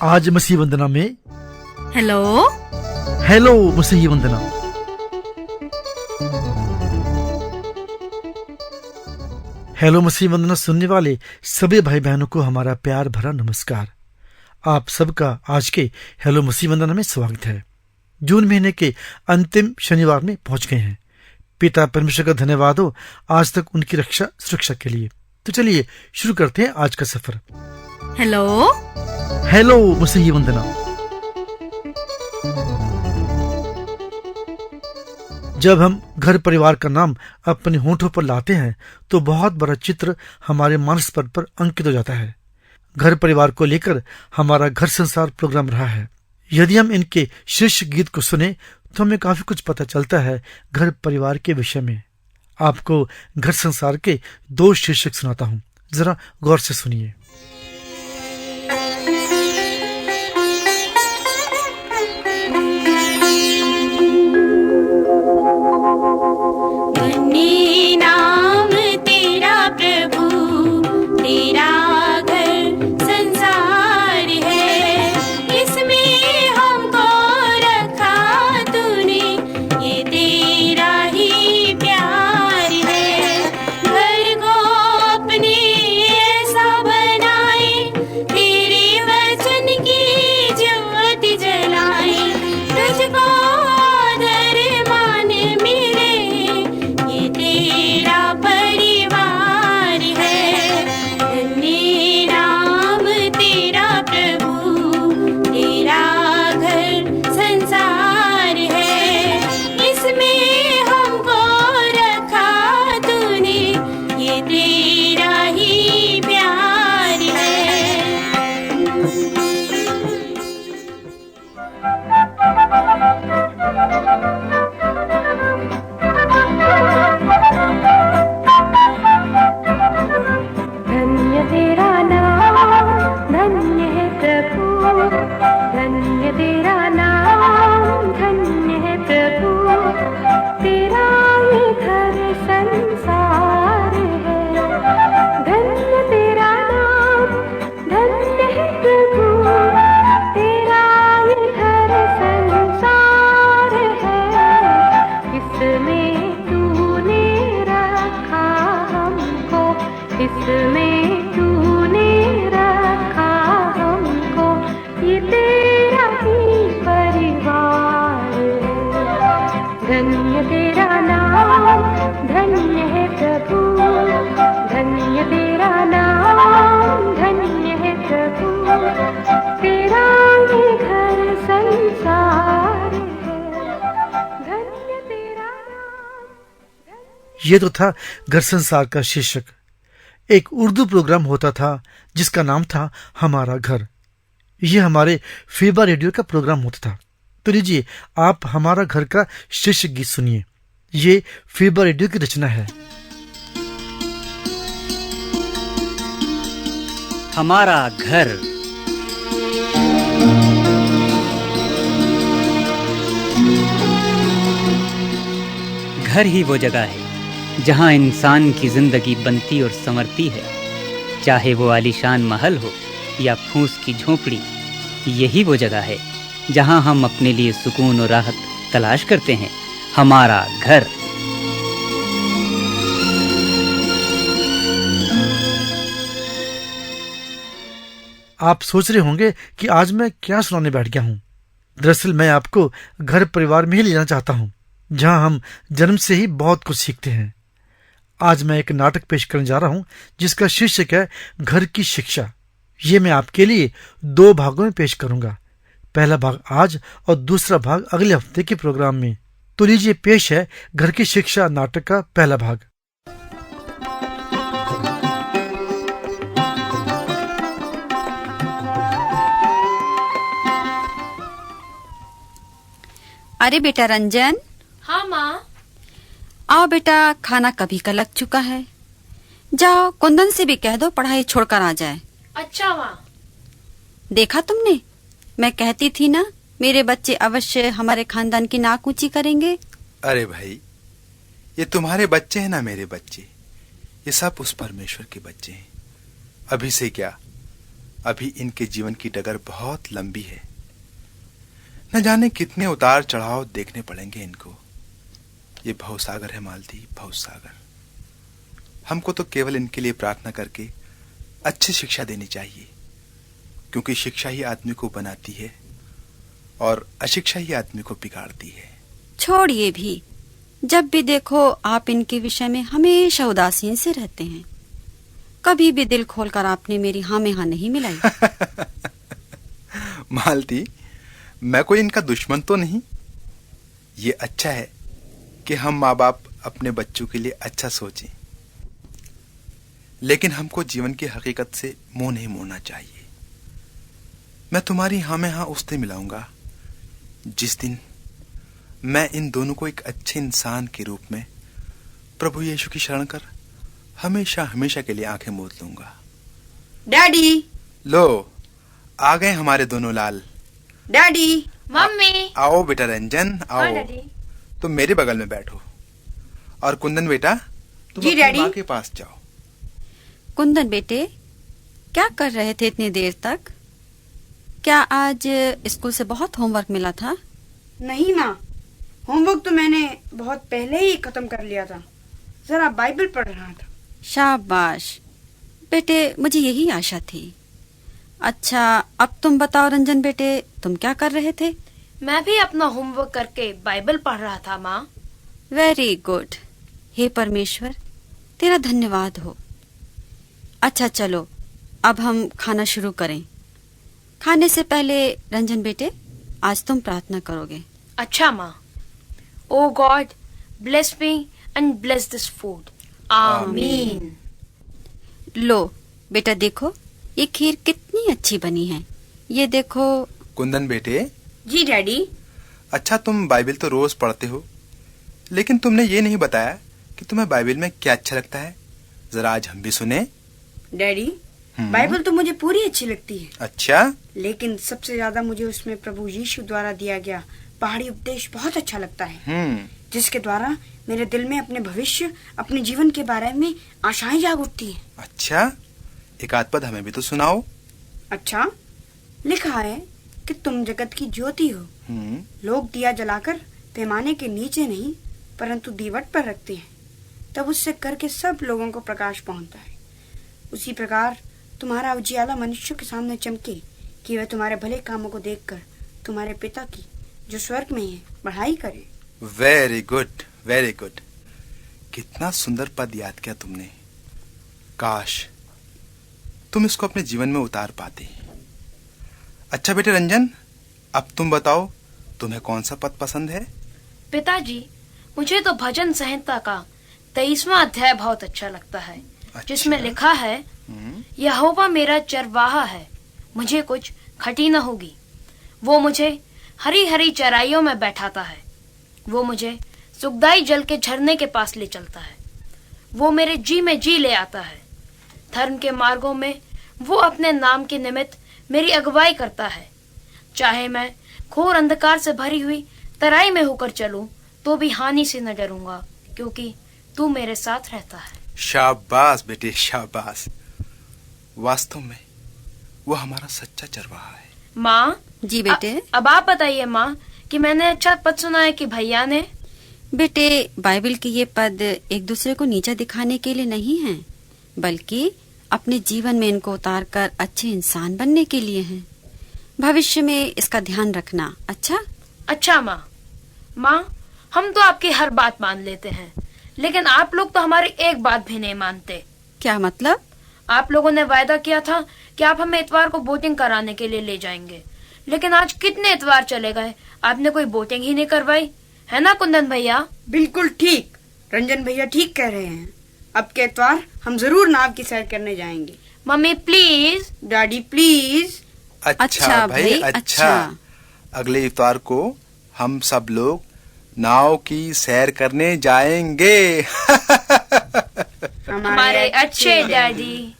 आज मसीह वंदना में हेलो मसीह वंदना। हेलो मसीह वंदना सुनने वाले सभी भाई बहनों को हमारा प्यार भरा नमस्कार। आप सबका आज के हेलो मसीह वंदना में स्वागत है। जून महीने के अंतिम शनिवार में पहुंच गए हैं। पिता परमेश्वर का धन्यवाद हो आज तक उनकी रक्षा सुरक्षा के लिए। तो चलिए शुरू करते हैं आज का सफर। हेलो मसीह वंदना। जब हम घर परिवार का नाम अपने होठों पर लाते हैं तो बहुत बड़ा चित्र हमारे मानस पट पर अंकित हो जाता है। घर परिवार को लेकर हमारा घर संसार प्रोग्राम रहा है। यदि हम इनके शीर्ष गीत को सुने तो हमें काफी कुछ पता चलता है घर परिवार के विषय में। आपको घर संसार के 2 शीर्षक सुनाता हूं, जरा गौर से सुनिए। ये तो था घर संसार का शीर्षक। एक उर्दू प्रोग्राम होता था जिसका नाम था हमारा घर। ये हमारे फीबा रेडियो का प्रोग्राम होता था। तो लीजिए आप हमारा घर का शीर्षक गीत सुनिए। ये फीबा रेडियो की रचना है। हमारा घर। घर ही वो जगह है जहां इंसान की जिंदगी बनती और संवरती है। चाहे वो आलीशान महल हो या फूस की झोपड़ी, यही वो जगह है जहां हम अपने लिए सुकून और राहत तलाश करते हैं। हमारा घर। आप सोच रहे होंगे कि आज मैं क्या सुनाने बैठ गया हूं। दरअसल मैं आपको घर परिवार में ही ले जाना चाहता हूं, जहां हम जन्म से ही बहुत कुछ सीखते हैं। आज मैं एक नाटक पेश करने जा रहा हूं जिसका शीर्षक है घर की शिक्षा। ये मैं आपके लिए 2 भागों में पेश करूंगा। पहला भाग आज और दूसरा भाग अगले हफ्ते के प्रोग्राम में। तो लीजिए पेश है घर की शिक्षा नाटक का पहला भाग। अरे बेटा रंजन। हाँ माँ। आओ बेटा, खाना कभी का लग चुका है। जाओ कुंदन से भी कह दो पढ़ाई छोड़कर आ जाए। अच्छा माँ। देखा तुमने, मैं कहती थी ना मेरे बच्चे अवश्य हमारे खानदान की नाक ऊंची करेंगे। अरे भाई, ये तुम्हारे बच्चे हैं ना मेरे बच्चे, ये सब उस परमेश्वर के बच्चे हैं। अभी से क्या अभी इनके जीवन की डगर बहुत लंबी है। न जाने कितने उतार चढ़ाव देखने पड़ेंगे इनको। ये भवसागर है मालती, भवसागर। हमको तो केवल इनके लिए प्रार्थना करके अच्छी शिक्षा देनी चाहिए, क्योंकि शिक्षा ही आदमी को बनाती है और अशिक्षा ही आदमी को बिगाड़ती है। छोड़िए भी, जब भी देखो आप इनके विषय में हमेशा उदासीन से रहते हैं। कभी भी दिल खोलकर आपने मेरी हाँ में हाँ नहीं मिलाई। मालती, मैं कोई इनका दुश्मन तो नहीं। ये अच्छा है कि हम माँ बाप अपने बच्चों के लिए अच्छा सोचें, लेकिन हमको जीवन की हकीकत से मुंह नहीं मोड़ना चाहिए। मैं तुम्हारी हाँ में हाँ उस दिन मिलाऊंगा जिस दिन मैं इन दोनों को एक अच्छे इंसान के रूप में प्रभु यीशु की शरण कर हमेशा हमेशा के लिए आंखें मूंद लूंगा। डैडी, लो, आ गए हमारे दोनों लाल। डैडी। मम्मी। आओ बेटा रंजन, हाँ आओ। डैडी। तुम मेरे बगल में बैठो। और कुंदन बेटा, तुम जी अपनी डैडी। माँ के पास जाओ। कुंदन बेटे, क्या कर रहे थे इतनी देर तक? क्या आज स्कूल से बहुत होमवर्क मिला था? नहीं माँ, होमवर्क तो मैंने बहुत पहले ही खत्म कर लिया था। जरा बाइबल पढ़ रहा था। शाबाश बेटे, मुझे यही आशा थी। अच्छा, अब तुम बताओ रंजन बेटे, तुम क्या कर रहे थे? मैं भी अपना होमवर्क करके बाइबल पढ़ रहा था माँ। Very good. हे परमेश्वर, तेरा धन्यवाद हो। अच्छा चलो, अब हम खाना शुरू करें। खाने से पहले रंजन बेटे, आज तुम प्रार्थना करोगे। अच्छा माँ। Oh God, bless me and bless this food. आमीन। लो बेटा, देखो ये खीर कितनी अच्छी बनी है। ये देखो। कुंदन बेटे, जी डैडी। अच्छा तुम बाइबल तो रोज पढ़ते हो, लेकिन तुमने ये नहीं बताया कि तुम्हें बाइबल में क्या अच्छा लगता है। जरा आज हम भी सुने। डैडी, बाइबल तो मुझे पूरी अच्छी लगती है, अच्छा, लेकिन सबसे ज्यादा मुझे उसमें प्रभु यीशु द्वारा दिया गया पहाड़ी उपदेश बहुत अच्छा लगता है, जिसके द्वारा मेरे दिल में अपने भविष्य, अपने जीवन के बारे में आशाएं जाग उठती हैं। अच्छा, एक आध पद हमें भी तो सुनाओ। अच्छा, लिखा है कि तुम जगत की ज्योति हो। लोग दिया जलाकर पैमाने के नीचे नहीं परंतु दीवट पर रखते हैं, तब उससे करके सब लोगों को प्रकाश पहुंचता है। उसी प्रकार तुम्हारा उजियाला मनुष्य के सामने चमके कि वह तुम्हारे भले कामों को देखकर तुम्हारे पिता की जो स्वर्ग में है बढ़ाई करे। Very good, very good. कितना सुंदर पद याद किया तुमने। काश तुम इसको अपने जीवन में उतार पाते। अच्छा बेटे रंजन, अब तुम बताओ, तुम्हें कौन सा पद पसंद है? पिताजी, मुझे तो भजन संहिता का 23वां अध्याय बहुत अच्छा लगता है। अच्छा। जिसमें लिखा है, यहोवा मेरा चरवाहा है, मुझे कुछ खटी न होगी। वो मुझे हरी हरी चराइयों में बैठाता है। वो मुझे सुखदाई जल के झरने के पास ले चलता है। वो मेरे जी में जी ले आता है। धर्म के मार्गों में वो अपने नाम के निमित्त मेरी अगुवाई करता है। चाहे मैं घोर अंधकार से भरी हुई तराई में होकर चलूं, तो भी हानि से न डरूंगा, क्योंकि तू मेरे साथ रहता है। शाबाश बेटे, शाबाश। वास्तव में वो हमारा सच्चा चरवाहा है। माँ। जी बेटे। अब आप बताइए माँ कि मैंने अच्छा पद सुना है कि भैया ने। बेटे, बाइबल के ये पद एक दूसरे को नीचा दिखाने के लिए नहीं हैं, बल्कि अपने जीवन में इनको उतार कर अच्छे इंसान बनने के लिए हैं। भविष्य में इसका ध्यान रखना। अच्छा? अच्छा माँ। माँ, हम तो आपकी हर बात मान लेते हैं, लेकिन आप लोग तो हमारी एक बात भी नहीं मानते। क्या मतलब? आप लोगों ने वायदा किया था कि आप हमें इतवार को बोटिंग कराने के लिए ले जाएंगे, लेकिन आज कितने इतवार चले गए, आपने कोई बोटिंग ही नहीं करवाई, है ना कुंदन भैया? बिल्कुल ठीक, रंजन भैया ठीक कह रहे हैं। अब के इतवार हम जरूर नाव की सैर करने जाएंगे। Mummy please. Daddy please. अच्छा भाई, अच्छा। अगले इफ्तार को हम सब लोग नाव की सैर करने जाएंगे। हमारे अच्छे डैडी।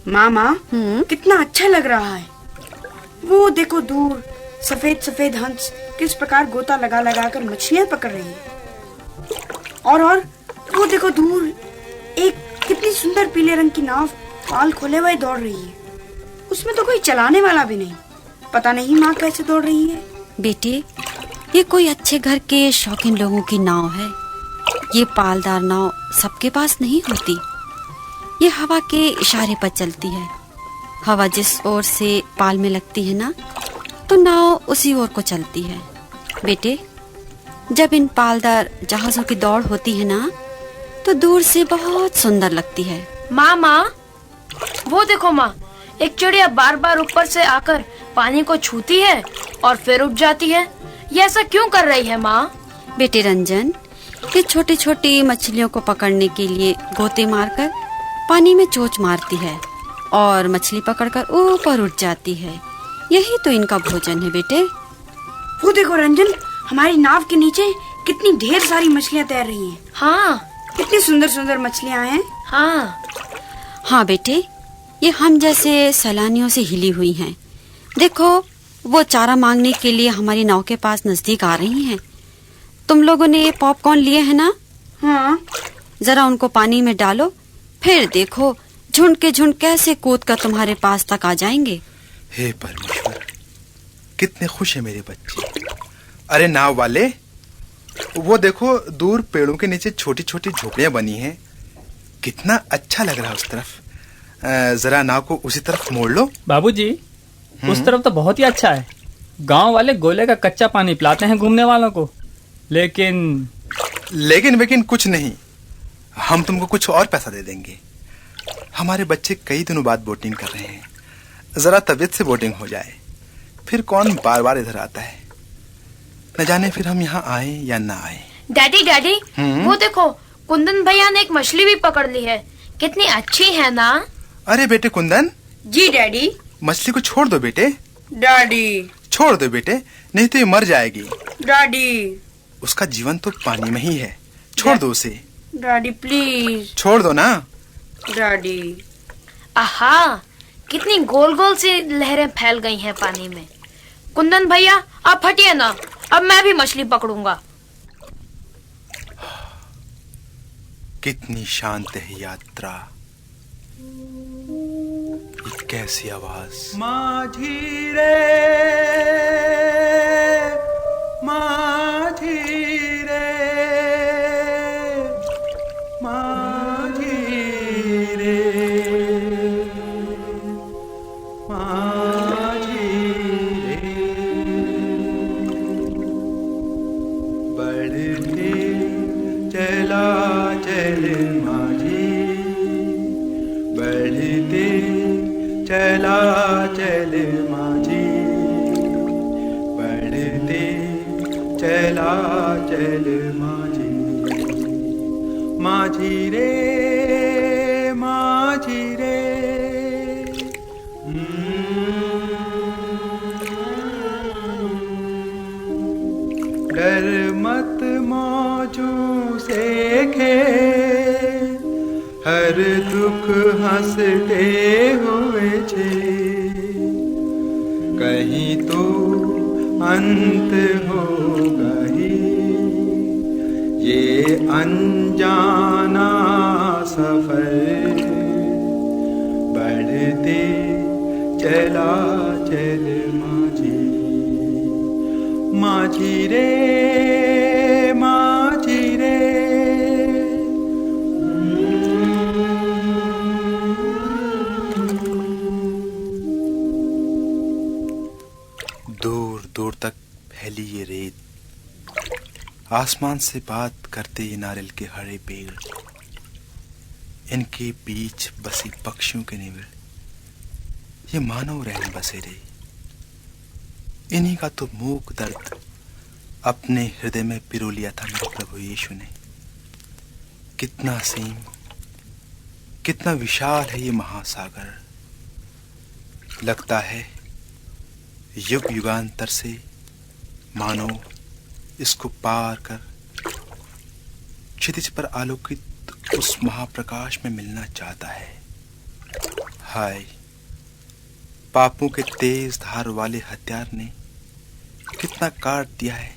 मामा कितना अच्छा लग रहा है। वो देखो दूर सफेद सफेद हंस किस प्रकार गोता लगा लगा कर मछलियां पकड़ रही है। और वो देखो दूर एक कितनी सुंदर पीले रंग की नाव पाल खोले हुए दौड़ रही है। उसमें तो कोई चलाने वाला भी नहीं। पता नहीं माँ कैसे दौड़ रही है। बेटे, ये कोई अच्छे घर के शौकीन लोगों की नाव है। ये पालदार नाव सबके पास नहीं होती। ये हवा के इशारे पर चलती है। हवा जिस ओर से पाल में लगती है ना, तो नाव उसी ओर को चलती है। बेटे, जब इन पालदार जहाजों की दौड़ होती है ना, तो दूर से बहुत सुंदर लगती है। माँ, वो देखो माँ, एक चिड़िया बार बार ऊपर से आकर पानी को छूती है और फिर उठ जाती है। ये ऐसा क्यों कर रही है माँ? बेटे रंजन, ये छोटी छोटी मछलियों को पकड़ने के लिए गोते मारकर पानी में चोंच मारती है और मछली पकड़कर ऊपर उठ जाती है। यही तो इनका भोजन है बेटे। वो देखो रंजन, हमारी नाव के नीचे कितनी ढेर सारी मछलियाँ तैर रही हैं। हाँ, कितनी सुंदर सुंदर मछलियाँ हैं। हाँ बेटे, ये हम जैसे सैलानियों से हिली हुई हैं। देखो, वो चारा मांगने के लिए हमारी नाव के पास नजदीक आ रही हैं। तुम लोगों ने पॉपकॉर्न लिए है ना? हाँ। जरा उनको पानी में डालो, फिर देखो झुंड के झुंड कैसे कूद कर तुम्हारे पास तक आ जाएंगे। हे परमेश्वर, कितने खुश है मेरे बच्चे। अरे नाव वाले, वो देखो दूर पेड़ों के नीचे छोटी छोटी झोपड़ियां बनी हैं। कितना अच्छा लग रहा है उस तरफ। जरा नाव को उसी तरफ मोड़ लो। बाबूजी, उस तरफ तो बहुत ही अच्छा है। गांव वाले गोले का कच्चा पानी पिलाते हैं घूमने वालों को। लेकिन कुछ नहीं, हम तुमको कुछ और पैसा दे देंगे। हमारे बच्चे कई दिनों बाद बोटिंग कर रहे हैं। जरा तबीयत से बोटिंग हो जाए, फिर कौन बार बार इधर आता है। न जाने फिर हम यहाँ आए या ना आए। डैडी, वो देखो कुंदन भैया ने एक मछली भी पकड़ ली है। कितनी अच्छी है ना? अरे बेटे कुंदन। जी डैडी। मछली को छोड़ दो बेटे। डैडी। छोड़ दो बेटे, नहीं तो ये मर जाएगी। डैडी। उसका जीवन तो पानी में ही है, छोड़ दो उसे। Daddy please. छोड़ दो ना। डैडी। आहा, कितनी गोल गोल सी लहरें फैल गई हैं पानी में। कुंदन भैया, आप हटिए ना, अब मैं भी मछली पकड़ूंगा। कितनी शांत है यात्रा। ये कैसी आवाज। माझी रे, माझी रे, माझी रे, माझी रे। बढ़ते चला चल माझी, बढ़ते चला चल माझी, बढ़ते चला चल माझी, माझी रे, माझी रे। डर मत मौजों से खेल, हर दुख हंसते हुए छे, कहीं तो अंत होगा ही ये अनजाना सफर। बढ़ते चला चल माझी, माझी रे, माझी रे। दूर दूर तक फैली ये रेत, आसमान से बात करते ये नारियल के हरे पेड़, इनके बीच बसी पक्षियों के निबिड़, ये मानव रहन बसेरे। इन्हीं का तो मूक दर्द अपने हृदय में पिरो लिया था मेरे प्रभु यीशु ने। कितना असीम, कितना विशाल है ये महासागर। लगता है युग युगांतर से मानो इसको पार कर क्षितिज पर आलोकित उस महाप्रकाश में मिलना चाहता है। हाय, पापों के तेज धार वाले हथियार ने कितना काट दिया है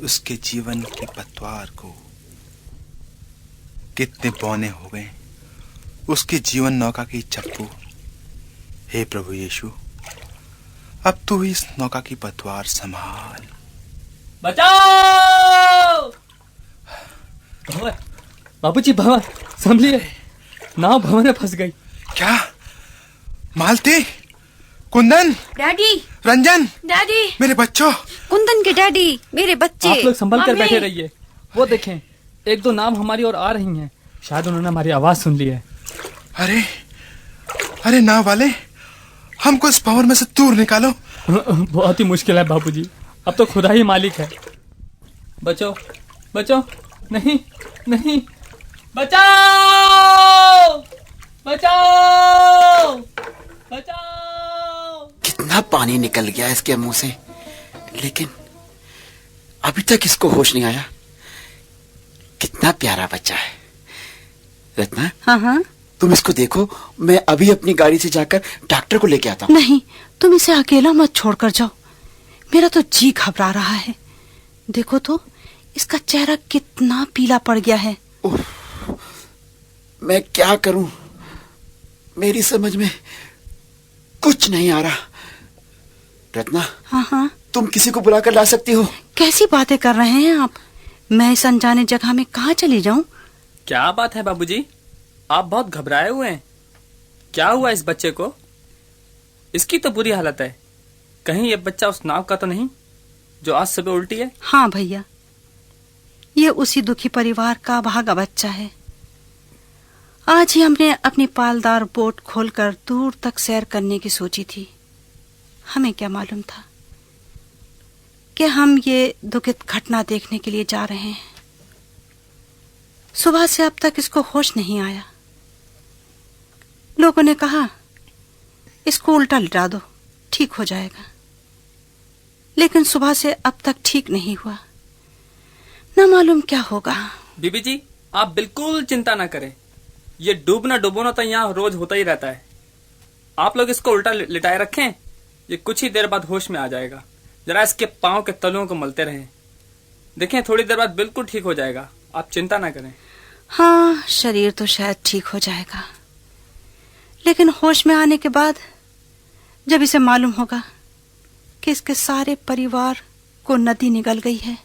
उसके जीवन की पतवार को। कितने बौने हो गए उसके जीवन नौका की चप्पू। हे प्रभु यीशु, अब तू इस नौका की पतवार संभाल। बचाओ! भंवर, बाबूजी भंवर, संभलिए, नाव भंवर में फंस गई। क्या? मालती, कुंदन, डैडी, रंजन, डैडी, मेरे बच्चों। कुंदन के डैडी, मेरे बच्चे। आप लोग संभल कर मम्मी। बैठे रहिए। वो देखें, एक दो नाव हमारी ओर आ रही हैं। शायद उन्होंने हमारी आवाज सुन ली है। अरे अरे नाव वाले, हमको इस भंवर में से दूर निकालो। बहुत ही मुश्किल है बाबूजी, अब तो खुदा ही मालिक है। बचो, बचो, नहीं, नहीं, बचाओ, बचाओ, बचाओ। कितना पानी निकल गया इसके मुंह से, लेकिन अभी तक इसको होश नहीं आया। कितना प्यारा बच्चा है। रत्ना, हाँ हाँ। तुम इसको देखो, मैं अभी अपनी गाड़ी से जाकर डॉक्टर को लेके आता हूँ। नहीं, तुम इसे अकेला मत छोड़कर जाओ। मेरा तो जी घबरा रहा है। देखो तो, इसका चेहरा कितना पीला पड़ गया है। मैं क्या करूं, मेरी समझ में कुछ नहीं आ रहा। रत्ना, हाँ हाँ। तुम किसी को बुलाकर ला सकती हो? कैसी बातें कर रहे हैं आप? मैं इस अनजाने जगह में कहाँ चली जाऊं? क्या बात है बाबूजी, आप बहुत घबराए हुए हैं। क्या हुआ इस बच्चे को? इसकी तो बुरी हालत है। कहीं ये बच्चा उस नाव का तो नहीं जो आज सुबह उल्टी है? हाँ भैया, ये उसी दुखी परिवार का भागा बच्चा है। आज ही हमने अपनी पालदार बोट खोलकर दूर तक सैर करने की सोची थी। हमें क्या मालूम था कि हम ये दुखित घटना देखने के लिए जा रहे हैं। सुबह से अब तक इसको होश नहीं आया। लोगों ने कहा इसको उल्टा लिटा दो, ठीक हो जाएगा, लेकिन सुबह से अब तक ठीक नहीं हुआ। न मालूम क्या होगा। बीबी जी, आप बिल्कुल चिंता ना करें। ये डूबना डुबोना तो यहाँ रोज होता ही रहता है। आप लोग इसको उल्टा लिटाए रखें, ये कुछ ही देर बाद होश में आ जाएगा। जरा इसके पांव के तलुओं को मलते रहें, देखें थोड़ी देर बाद बिल्कुल ठीक हो जाएगा। आप चिंता ना करें। हाँ, शरीर तो शायद ठीक हो जाएगा, लेकिन होश में आने के बाद जब इसे मालूम होगा कि इसके सारे परिवार को नदी निगल गई है,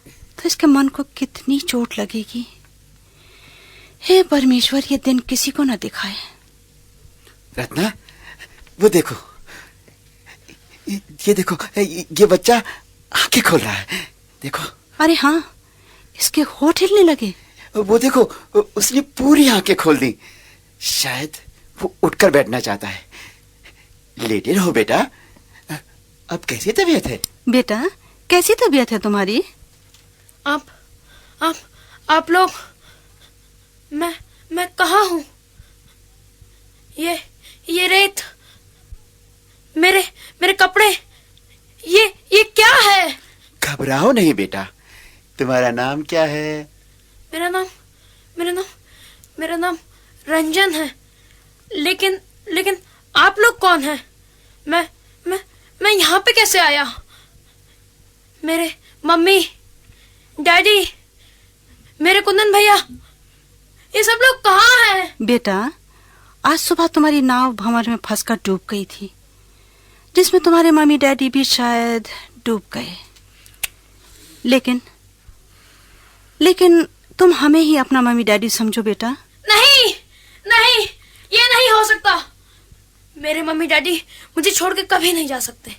तो इसके मन को कितनी चोट लगेगी। हे परमेश्वर, ये दिन किसी को न दिखाए। रत्ना, वो देखो, ये देखो, ये बच्चा आंखें खोल रहा है। देखो। अरे हाँ, इसके होठ हिलने लगे। वो देखो, उसने पूरी आंखें खोल दी। शायद वो उठकर बैठना चाहता है। लेटे रहो बेटा। अब कैसी तबीयत है? बेटा, कैसी तबीयत है तुम्हारी? आप लोग, मैं कहाँ हूँ? ये रेत, मेरे कपड़े, ये क्या है? घबराओ नहीं बेटा। तुम्हारा नाम क्या है? मेरा नाम रंजन है। लेकिन आप लोग कौन हैं? मैं यहाँ पे कैसे आया? मेरे मम्मी, डैडी, मेरे कुंदन भैया, ये सब लोग कहाँ हैं? बेटा, आज सुबह तुम्हारी नाव भंवर में फंसकर डूब गई थी, जिसमें तुम्हारे मम्मी डैडी भी शायद डूब गए। लेकिन तुम हमें ही अपना मम्मी डैडी समझो बेटा। नहीं, ये नहीं हो सकता। मेरे मम्मी डैडी मुझे छोड़ के कभी नहीं जा सकते।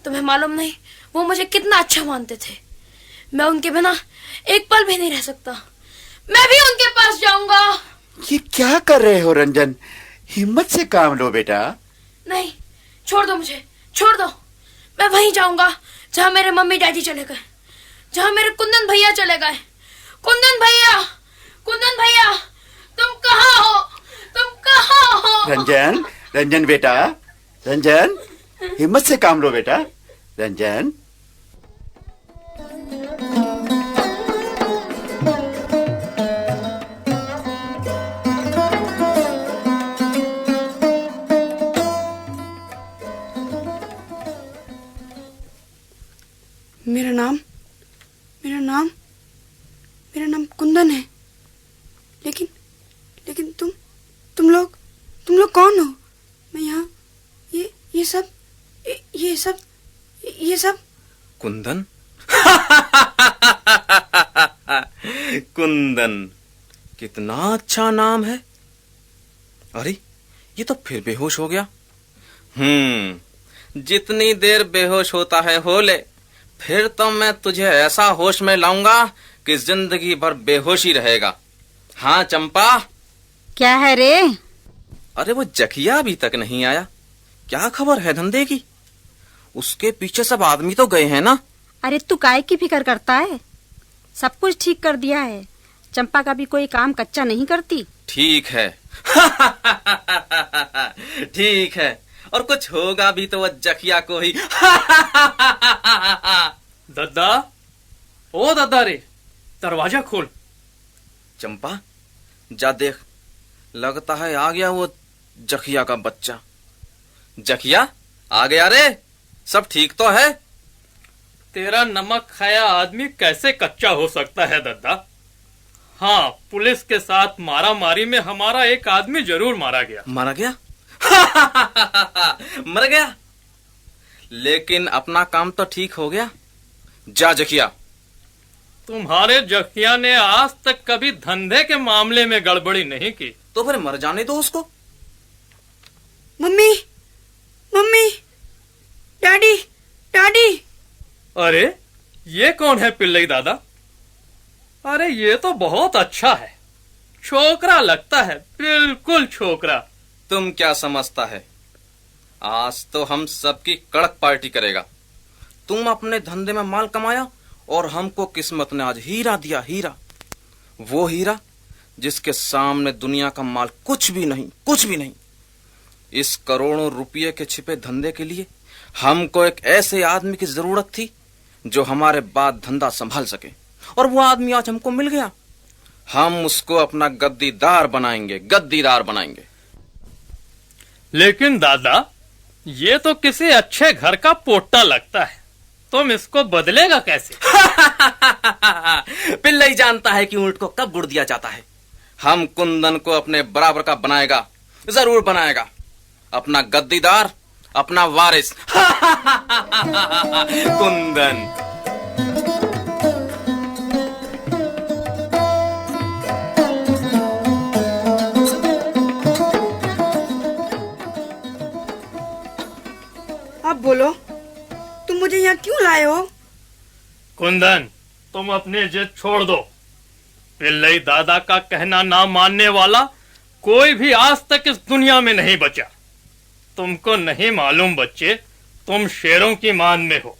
तुम्हें मालूम नहीं वो मुझे कितना अच्छा मानते थे। मैं उनके बिना एक पल भी नहीं रह सकता। मैं भी उनके पास जाऊंगा। ये क्या कर रहे हो रंजन? हिम्मत से काम लो बेटा। नहीं, छोड़ दो मुझे, छोड़ दो। मैं वहीं जाऊंगा जहां मेरे मम्मी डैडी चले गए, जहां मेरे कुंदन भैया चले गए। कुंदन भैया, तुम कहाँ हो? तुम कहाँ हो? रंजन बेटा, रंजन, हिम्मत से काम लो बेटा। रंजन। नाम कुंदन है। लेकिन तुम लोग कौन हो? मैं यहाँ ये सब कुंदन? कुंदन कितना अच्छा नाम है। अरे ये तो फिर बेहोश हो गया। जितनी देर बेहोश होता है हो ले, फिर तो मैं तुझे ऐसा होश में लाऊंगा कि जिंदगी भर बेहोशी रहेगा। हाँ चंपा। क्या है रे? अरे वो जखिया अभी तक नहीं आया। क्या खबर है धंधे की? उसके पीछे सब आदमी तो गए हैं ना? अरे तू काहे की फिक्र करता है? सब कुछ ठीक कर दिया है। चंपा का भी कोई काम कच्चा नहीं करती। ठीक है। ठीक है, और कुछ होगा भी तो वो जखिया को ही। दद्दा, ओ दद्दा रे, दरवाजा खोल। चंपा जा देख, लगता है आ गया वो जखिया का बच्चा। जखिया आ गया रे, सब ठीक तो है? तेरा नमक खाया आदमी कैसे कच्चा हो सकता है दद्दा? हाँ, पुलिस के साथ मारा मारी में हमारा एक आदमी जरूर मारा गया। मारा गया? मर गया, लेकिन अपना काम तो ठीक हो गया। जा जखिया। तुम्हारे जखिया ने आज तक कभी धंधे के मामले में गड़बड़ी नहीं की, तो फिर मर जाने दो उसको। Mummy, daddy. अरे ये कौन है पिल्लई दादा? अरे ये तो बहुत अच्छा है, छोकरा लगता है, बिल्कुल छोकरा। तुम क्या समझता है, आज तो हम सबकी कड़क पार्टी करेगा। तुम अपने धंधे में माल कमाया और हमको किस्मत ने आज हीरा दिया। हीरा, वो हीरा जिसके सामने दुनिया का माल कुछ भी नहीं। इस करोड़ों रुपये के छिपे धंधे के लिए हमको एक ऐसे आदमी की जरूरत थी जो हमारे बाद धंधा संभाल सके, और वो आदमी आज हमको मिल गया। हम उसको अपना गद्दीदार बनाएंगे। लेकिन दादा, ये तो किसी अच्छे घर का पोट्टा लगता है, तुम इसको बदलेगा कैसे? पिल्लई जानता है कि ऊंट को कब गुड़ दिया जाता है। हम कुंदन को अपने बराबर का बनाएगा, जरूर बनाएगा, अपना गद्दीदार, अपना वारिस। कुंदन। अब बोलो, तुम मुझे यहाँ क्यों लाए हो? कुंदन, तुम अपनी जिद छोड़ दो। पिल्लई दादा का कहना ना मानने वाला कोई भी आज तक इस दुनिया में नहीं बचा। तुमको नहीं मालूम बच्चे, तुम शेरों की मान में हो।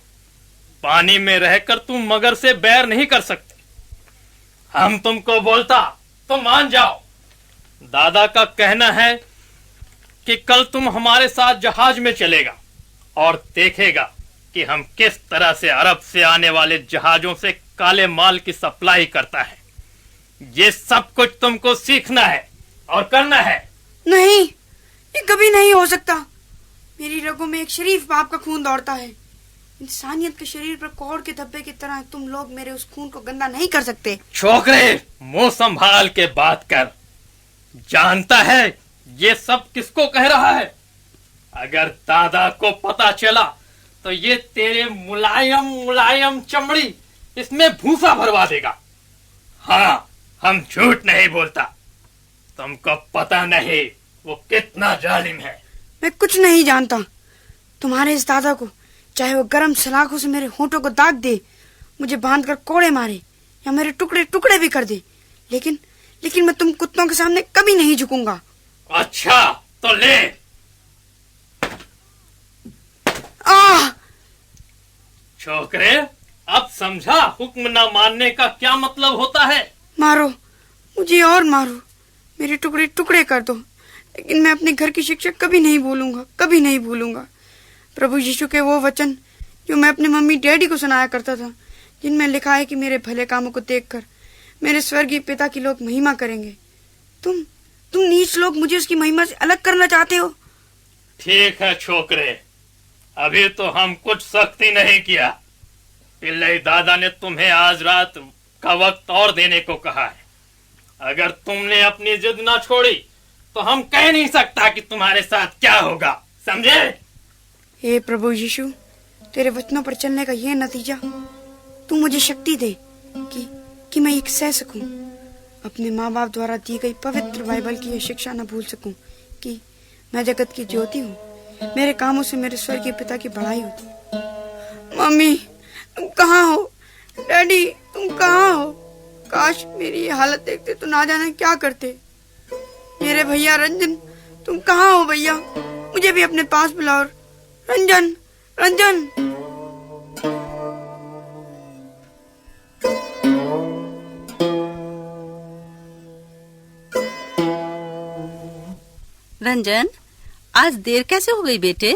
पानी में रहकर तुम मगर से बैर नहीं कर सकते। हम तुमको बोलता तो मान जाओ। दादा का कहना है कि कल तुम हमारे साथ जहाज में चलेगा और देखेगा कि हम किस तरह से अरब से आने वाले जहाजों से काले माल की सप्लाई करता है। ये सब कुछ तुमको सीखना है और करना है। नहीं, ये कभी नहीं हो सकता। मेरी रगों में एक शरीफ बाप का खून दौड़ता है। इंसानियत के शरीर पर कोड़ के धब्बे की तरह तुम लोग मेरे उस खून को गंदा नहीं कर सकते। छोकरे, मुंह संभाल के बात कर। जानता है ये सब किसको कह रहा है? अगर दादा को पता चला तो ये तेरे मुलायम चमड़ी इसमें भूसा भरवा देगा। हाँ, हम झूठ नहीं बोलता। तुमको पता नहीं वो कितना जालिम है। मैं कुछ नहीं जानता। तुम्हारे इस दादा को चाहे वो गरम सलाखों से मेरे होंठों को दाग दे, मुझे बांधकर कोड़े मारे या मेरे टुकड़े टुकड़े भी कर दे, लेकिन मैं तुम कुत्तों के सामने कभी नहीं झुकूंगा। अच्छा तो ले। छोकरे, अब समझा हुक्म न मानने का क्या मतलब होता है। मारो मुझे और मारो, मेरे टुकड़े टुकड़े कर दो, लेकिन मैं अपने घर की शिक्षा कभी नहीं भूलूंगा। प्रभु यीशु के वो वचन जो मैं अपने मम्मी डैडी को सुनाया करता था, जिनमें लिखा है कि मेरे भले कामों को देखकर मेरे स्वर्गीय पिता की लोग महिमा करेंगे। तुम नीच लोग मुझे उसकी महिमा से अलग करना चाहते हो। ठीक है छोकरे, अभी तो हम कुछ सख्ती नहीं किया। पिल्लई दादा ने तुम्हें आज रात का वक्त और देने को कहा है। अगर तुमने अपनी जिद ना छोड़ी तो हम कह नहीं सकता कि तुम्हारे साथ क्या होगा, समझे? हे प्रभु यीशु, तेरे वचनों पर चलने का ये नतीजा, तू मुझे शक्ति दे कि मैं एक सह सकूं, अपने माँ बाप द्वारा दी गई पवित्र बाइबल की यह शिक्षा न भूल सकूं कि मैं जगत की ज्योति हूँ, मेरे कामों से मेरे स्वर्गीय पिता की बड़ाई होती। मम्मी, तुम कहाँ हो? डैडी, तुम कहाँ हो? काश मेरी ये हालत देखते तो ना जाने क्या करते। मेरे भैया रंजन, तुम कहाँ हो भैया? मुझे भी अपने पास बुलाओ। रंजन, रंजन। रंजन, आज देर कैसे हो गई बेटे?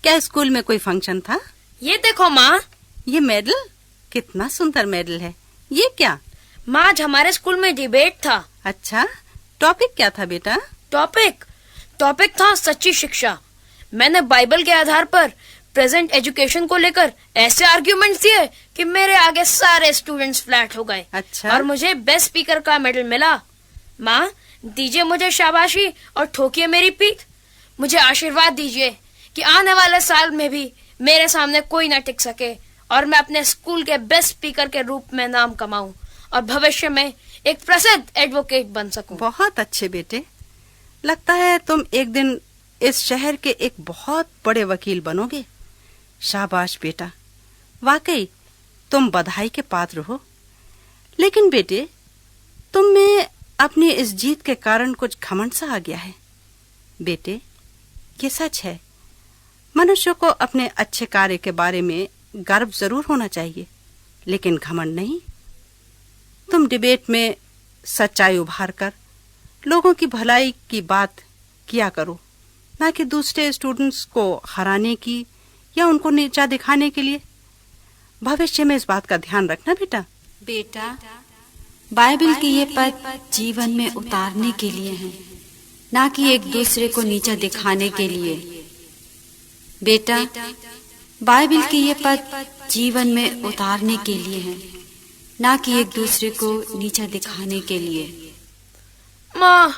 क्या स्कूल में कोई फंक्शन था? ये देखो माँ, ये मेडल, कितना सुंदर मेडल है। ये क्या? माँ, आज हमारे स्कूल में डिबेट था। अच्छा, टॉपिक क्या था बेटा? टॉपिक था सच्ची शिक्षा। मैंने बाइबल के आधार पर प्रेजेंट एजुकेशन को लेकर ऐसे आर्ग्यूमेंट्स दिए कि मेरे आगे सारे स्टूडेंट्स फ्लैट हो गए। अच्छा। और मुझे बेस्ट स्पीकर का मेडल मिला। माँ, दीजिए मुझे शाबाशी और ठोकिए मेरी पीठ। मुझे आशीर्वाद दीजिए कि आने वाले साल में भी मेरे सामने कोई न टिक सके और मैं अपने स्कूल के बेस्ट स्पीकर के रूप में नाम कमाऊं और भविष्य में एक प्रसिद्ध एडवोकेट बन सकूं। बहुत अच्छे बेटे, लगता है तुम एक दिन इस शहर के एक बहुत बड़े वकील बनोगे। शाबाश बेटा, वाकई तुम बधाई के पात्र हो। लेकिन बेटे, तुम में अपनी इस जीत के कारण कुछ घमंड सा आ गया है। बेटे, ये सच है, मनुष्य को अपने अच्छे कार्य के बारे में गर्व जरूर होना चाहिए, लेकिन घमंड नहीं। तुम डिबेट में सच्चाई उभार कर लोगों की भलाई की बात किया करो, ना कि दूसरे स्टूडेंट्स को हराने की या उनको नीचा दिखाने के लिए। भविष्य में इस बात का ध्यान रखना बेटा। बेटा, बाइबल के ये पद जीवन में उतारने के लिए हैं, ना कि एक दूसरे को नीचा दिखाने के लिए। बेटा, बाइबल के ये पद जीवन में उतारने के लिए हैं, ना कि एक दूसरे को नीचा दिखाने के लिए। माँ,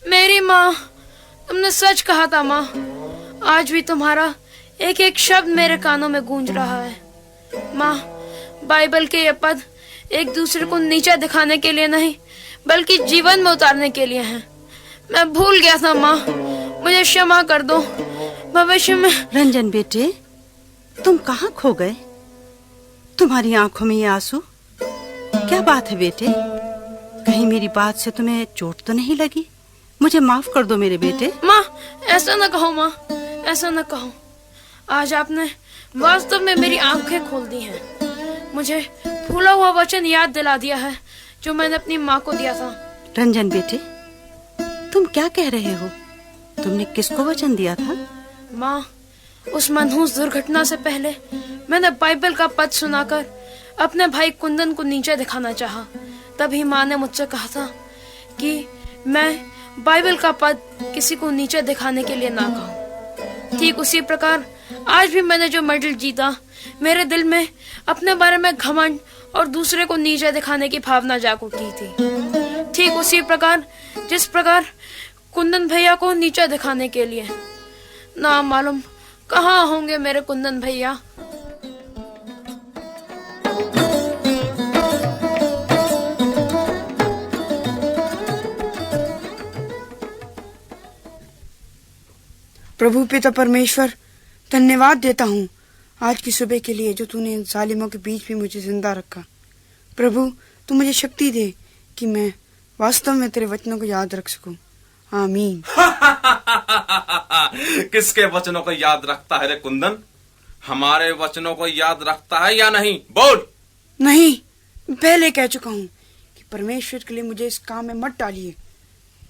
मेरी माँ, तुमने सच कहा था माँ। आज भी तुम्हारा एक एक शब्द मेरे कानों में गूंज रहा है। माँ, बाइबल के ये पद एक दूसरे को नीचा दिखाने के लिए नहीं, बल्कि जीवन में उतारने के लिए हैं। मैं भूल गया था माँ, मुझे क्षमा कर दो। भविष्य में। रंजन बेटे, तुम कहाँ खो गए? तुम्हारी आंखों में ये आंसू, क्या बात है बेटे? कहीं मेरी बात से तुम्हें चोट तो नहीं लगी? मुझे माफ कर दो मेरे बेटे। माँ, ऐसा न कहो माँ, ऐसा न कहो। आज आपने वास्तव में मेरी आंखें खोल दी हैं। मुझे भूला हुआ वचन याद दिला दिया है जो मैंने अपनी माँ को दिया था। रंजन बेटे, तुम क्या कह रहे हो? तुमने किसको वचन दिया था? माँ, उस मनहूस दुर्घटना से पहले मैंने बाइबल का पद सुनाकर अपने भाई कुंदन को नीचे दिखाना चाहा। तभी माँ ने मुझसे कहा था कि मैं बाइबल का पद किसी को नीचे दिखाने के लिए ना कहूँ। ठीक उसी प्रकार आज भी मैंने जो मेडल जीता, मेरे दिल में अपने बारे में घमंड और दूसरे को नीचे दिखाने की भावना जाग उठी थी। ठीक उसी प्रकार जिस प्रकार कुंदन भैया को नीचा दिखाने के लिए। ना मालूम कहाँ होंगे मेरे कुंदन भैया। प्रभु पिता परमेश्वर, धन्यवाद देता हूँ आज की सुबह के लिए जो तूने इन जालिमों के बीच भी मुझे जिंदा रखा। प्रभु, तू मुझे शक्ति दे कि मैं वास्तव में तेरे वचनों को याद रख सकूं। आमीन। किसके वचनों को याद रखता है रे कुंदन? हमारे वचनों को याद रखता है या नहीं? बोल। नहीं, पहले कह चुका हूँ कि परमेश्वर के लिए मुझे इस काम में मत डालिए,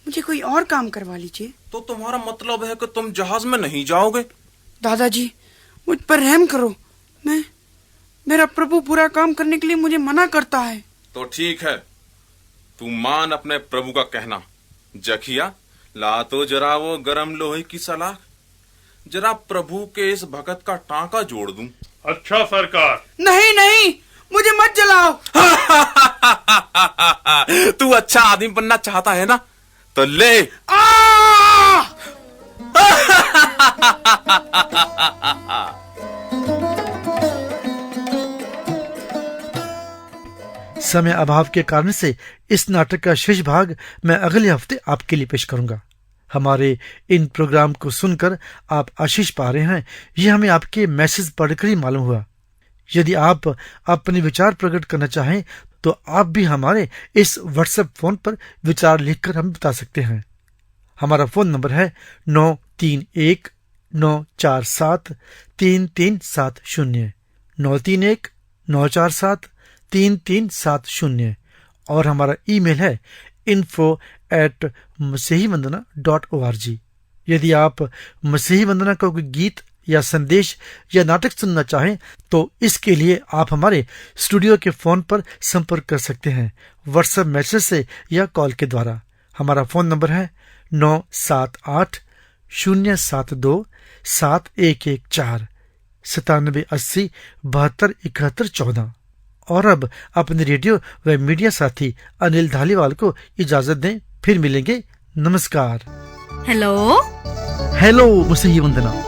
मुझे कोई और काम करवा लीजिए। तो तुम्हारा मतलब है कि तुम जहाज में नहीं जाओगे? दादाजी, मुझ पर रहम करो। मेरा प्रभु बुरा काम करने के लिए मुझे मना करता है। तो ठीक है, तू मान अपने प्रभु का कहना। जखिया, ला तो जरा वो गरम लोहे की सलाख, जरा प्रभु के इस भगत का टांका जोड़ दूं। अच्छा सरकार। नहीं नहीं, मुझे मत जलाओ। तू अच्छा आदमी बनना चाहता है ना, तो ले। समय अभाव के कारण से इस नाटक का शेष भाग मैं अगले हफ्ते आपके लिए पेश करूंगा। हमारे इन प्रोग्राम को सुनकर आप आशीष पा रहे हैं, यह हमें आपके मैसेज पढ़कर ही मालूम हुआ। यदि आप अपने विचार प्रकट करना चाहें तो आप भी हमारे इस व्हाट्सएप फोन पर विचार लिखकर हमें बता सकते हैं। हमारा फोन नंबर है 9319473370 9319473370 और हमारा ईमेल है info@masihivandana.org। यदि आप मसीही वंदना का कोई गीत या संदेश या नाटक सुनना चाहें तो इसके लिए आप हमारे स्टूडियो के फोन पर संपर्क कर सकते हैं, व्हाट्सएप मैसेज से या कॉल के द्वारा। हमारा फोन नंबर है 9780727114 9780727114। और अब अपने रेडियो व मीडिया साथी अनिल धालीवाल को इजाजत दें, फिर मिलेंगे। नमस्कार। हेलो हेलो मसीही वंदना।